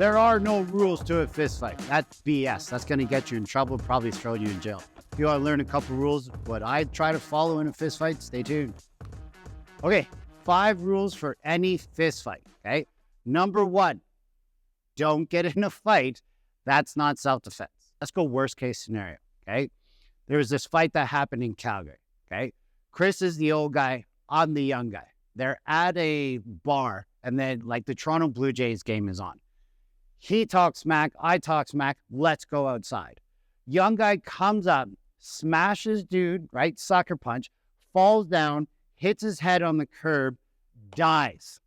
There are no rules to a fist fight. That's BS. That's going to get you in trouble, probably throw you in jail. If you want to learn a couple rules, what I try to follow in a fist fight, stay tuned. Okay, 5 rules for any fist fight, okay? Number 1, don't get in a fight. That's not self-defense. Let's go worst case scenario, okay? There was this fight that happened in Calgary, okay? Chris is the old guy, I'm the young guy. They're at a bar, and then like the Toronto Blue Jays game is on. He talks smack, I talk smack, let's go outside. Young guy comes up, smashes dude, right? Sucker punch, falls down, hits his head on the curb, dies.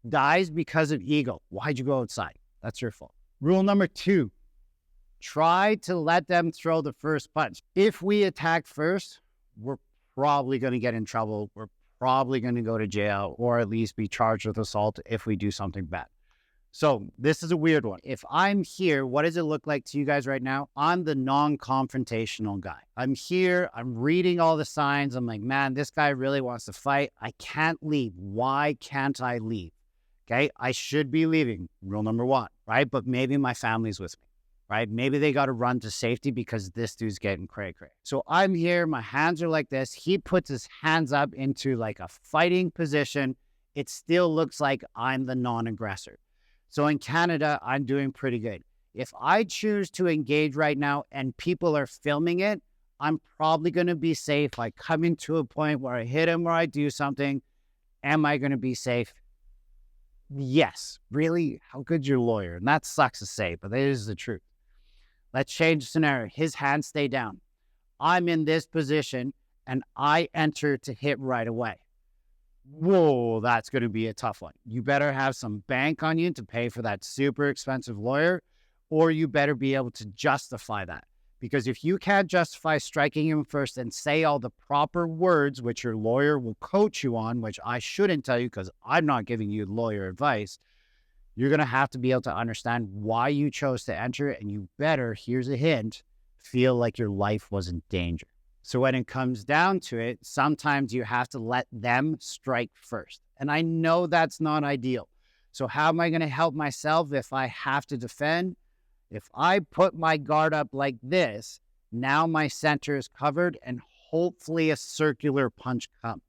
Dies because of ego. Why'd you go outside? That's your fault. Rule number 2, try to let them throw the first punch. If we attack first, we're probably going to get in trouble. We're probably going to go to jail or at least be charged with assault if we do something bad. So this is a weird one. If I'm here, what does it look like to you guys right now? I'm the non-confrontational guy. I'm here. I'm reading all the signs. I'm like, man, this guy really wants to fight. I can't leave. Why can't I leave? Okay, I should be leaving. Rule number 1, right? But maybe my family's with me, right? Maybe they got to run to safety because this dude's getting cray-cray. So I'm here. My hands are like this. He puts his hands up into like a fighting position. It still looks like I'm the non-aggressor. So in Canada, I'm doing pretty good. If I choose to engage right now and people are filming it, I'm probably going to be safe. I come into a point where I hit him or I do something. Am I going to be safe? Yes. Really? How good's your lawyer? And that sucks to say, but that is the truth. Let's change the scenario. His hands stay down. I'm in this position and I enter to hit right away. Whoa, that's going to be a tough one. You better have some bank on you to pay for that super expensive lawyer, or you better be able to justify that. Because if you can't justify striking him first and say all the proper words, which your lawyer will coach you on, which I shouldn't tell you because I'm not giving you lawyer advice, you're going to have to be able to understand why you chose to enter, and you better, here's a hint, feel like your life was in danger. So when it comes down to it, sometimes you have to let them strike first. And I know that's not ideal. So how am I going to help myself if I have to defend? If I put my guard up like this, now my center is covered and hopefully a circular punch comes.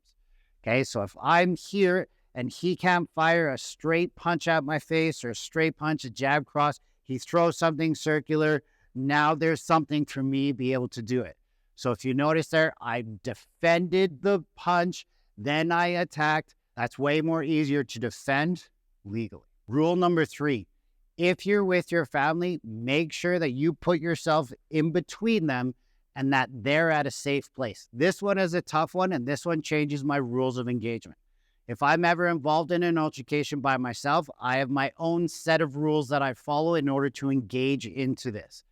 Okay, so if I'm here and he can't fire a straight punch at my face or a straight punch, a jab cross, he throws something circular, now there's something for me to be able to do it. So if you notice there, I defended the punch, then I attacked. That's way more easier to defend legally. Rule number 3, if you're with your family, make sure that you put yourself in between them and that they're at a safe place. This one is a tough one, and this one changes my rules of engagement. If I'm ever involved in an altercation by myself, I have my own set of rules that I follow in order to engage into this.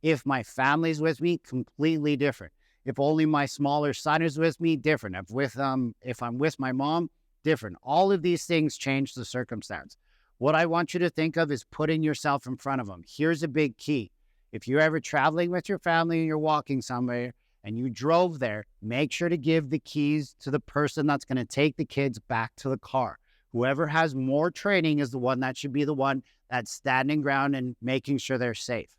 If my family's with me, completely different. If only my smaller son is with me, different. If I'm with my mom, different. All of these things change the circumstance. What I want you to think of is putting yourself in front of them. Here's a big key. If you're ever traveling with your family and you're walking somewhere and you drove there, make sure to give the keys to the person that's going to take the kids back to the car. Whoever has more training is the one that should be the one that's standing ground and making sure they're safe.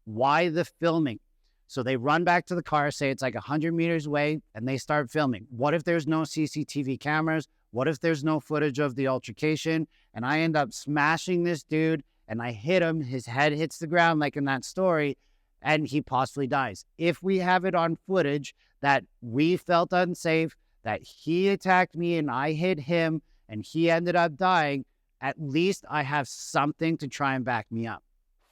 Why the filming? So they run back to the car, say it's like 100 meters away, and they start filming. What if there's no CCTV cameras? What if there's no footage of the altercation? And I end up smashing this dude, and I hit him. His head hits the ground like in that story, and he possibly dies. If we have it on footage that we felt unsafe, that he attacked me and I hit him, and he ended up dying, at least I have something to try and back me up.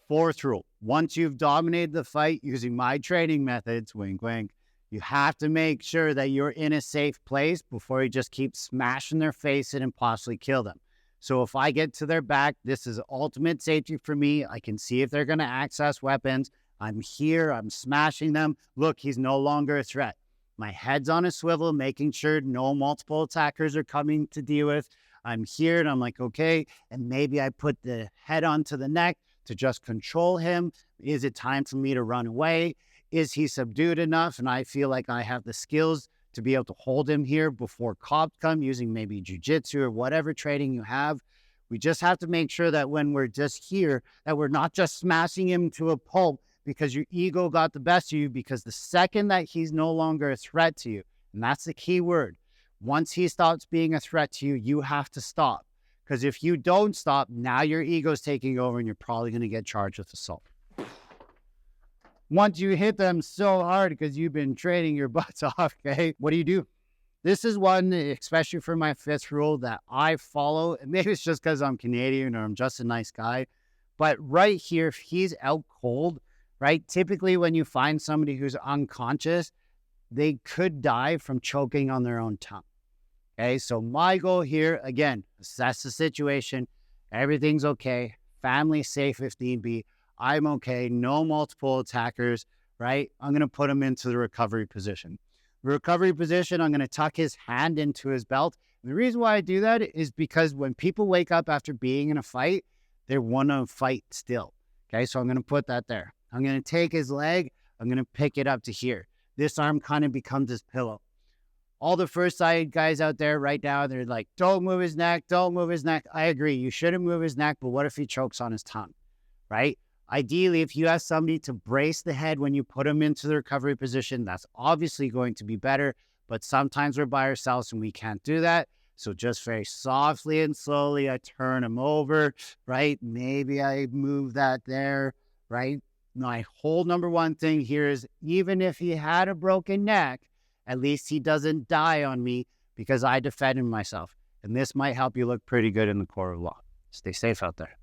4th rule, once you've dominated the fight using my training methods, wink, wink, you have to make sure that you're in a safe place before you just keep smashing their face in and possibly kill them. So if I get to their back, this is ultimate safety for me. I can see if they're going to access weapons. I'm here. I'm smashing them. Look, he's no longer a threat. My head's on a swivel, making sure no multiple attackers are coming to deal with. I'm here and I'm like, okay. And maybe I put the head onto the neck to just control him. Is it time for me to run away? Is he subdued enough? And I feel like I have the skills to be able to hold him here before cops come, using maybe jujitsu or whatever training you have. We just have to make sure that when we're just here, that we're not just smashing him to a pulp because your ego got the best of you, because the second that he's no longer a threat to you, and that's the key word, once he stops being a threat to you, you have to stop. Because if you don't stop, now your ego's taking over and you're probably going to get charged with assault. Once you hit them so hard because you've been training your butts off, okay, what do? This is one, especially for my fifth rule, that I follow. And maybe it's just because I'm Canadian or I'm just a nice guy. But right here, if he's out cold, right, typically when you find somebody who's unconscious, they could die from choking on their own tongue. Okay, so my goal here, again, assess the situation. Everything's okay. Family safe if need be. I'm okay. No multiple attackers, right? I'm going to put him into the recovery position. The recovery position, I'm going to tuck his hand into his belt. And the reason why I do that is because when people wake up after being in a fight, they want to fight still. Okay, so I'm going to put that there. I'm going to take his leg. I'm going to pick it up to here. This arm kind of becomes his pillow. All the first side guys out there right now, they're like, don't move his neck, don't move his neck. I agree. You shouldn't move his neck, but what if he chokes on his tongue, right? Ideally, if you have somebody to brace the head when you put him into the recovery position, that's obviously going to be better. But sometimes we're by ourselves and we can't do that. So just very softly and slowly, I turn him over, right? Maybe I move that there, right? My whole number one thing here is even if he had a broken neck, at least he doesn't die on me because I defended myself. And this might help you look pretty good in the court of law. Stay safe out there.